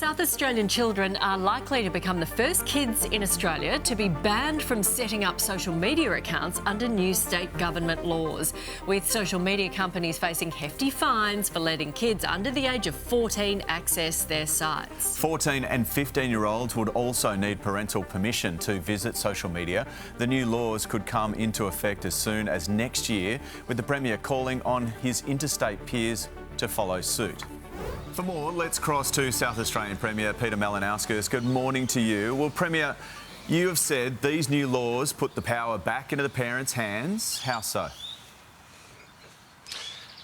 South Australian children are likely to become the first kids in Australia to be banned from setting up social media accounts under new state government laws, with social media companies facing hefty fines for letting kids under the age of 14 access their sites. 14 and 15-year-olds would also need parental permission to visit social media. The new laws could come into effect as soon as next year, with the Premier calling on his interstate peers to follow suit. For more, let's cross to South Australian Premier Peter Malinauskas. Good morning to you. Well, Premier, you have said these new laws put the power back into the parents' hands. How so?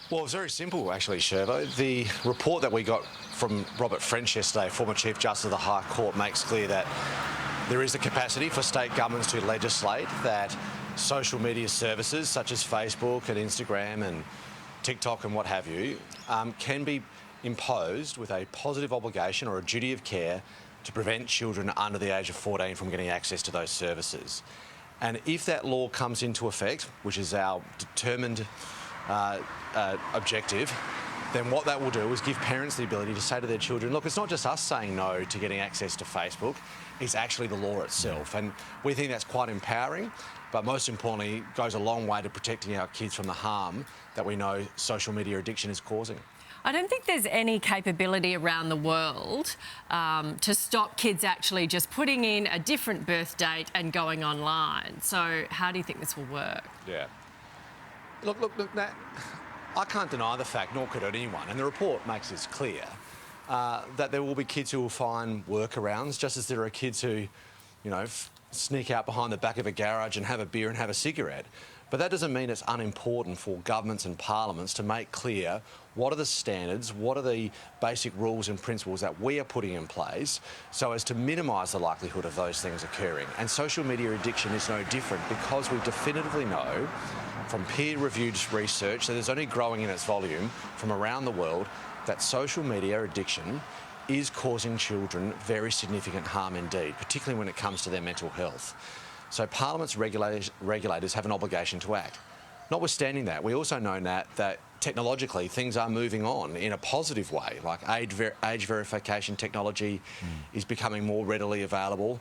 Well, it's very simple, actually, Shervo. The report that we got from Robert French yesterday, former Chief Justice of the High Court, makes clear that there is the capacity for state governments to legislate that social media services such as Facebook and Instagram and TikTok and what have you can be imposed with a positive obligation or a duty of care to prevent children under the age of 14 from getting access to those services. And if that law comes into effect, which is our determined objective, then what that will do is give parents the ability to say to their children, look, it's not just us saying no to getting access to Facebook, it's actually the law itself. And we think that's quite empowering, but most importantly, goes a long way to protecting our kids from the harm that we know social media addiction is causing. I don't think there's any capability around the world to stop kids actually just putting in a different birth date and going online. So how do you think this will work? Yeah. Look, that, I can't deny the fact, nor could anyone, and the report makes this clear, that there will be kids who will find workarounds, just as there are kids who, sneak out behind the back of a garage and have a beer and have a cigarette. But that doesn't mean it's unimportant for governments and parliaments to make clear what are the standards, what are the basic rules and principles that we are putting in place so as to minimise the likelihood of those things occurring. And social media addiction is no different, because we definitively know from peer-reviewed research that is only growing in its volume from around the world that social media addiction is causing children very significant harm indeed, particularly when it comes to their mental health. So Parliament's regulators have an obligation to act. Notwithstanding that, we also know that technologically things are moving on in a positive way, like age verification technology is becoming more readily available.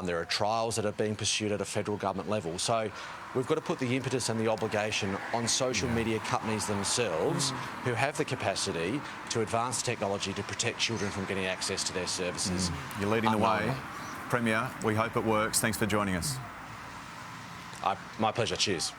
There are trials that are being pursued at a federal government level. So we've got to put the impetus and the obligation on social media companies themselves who have the capacity to advance technology to protect children from getting access to their services. You're leading the way. Premier, we hope it works. Thanks for joining us. My pleasure. Cheers.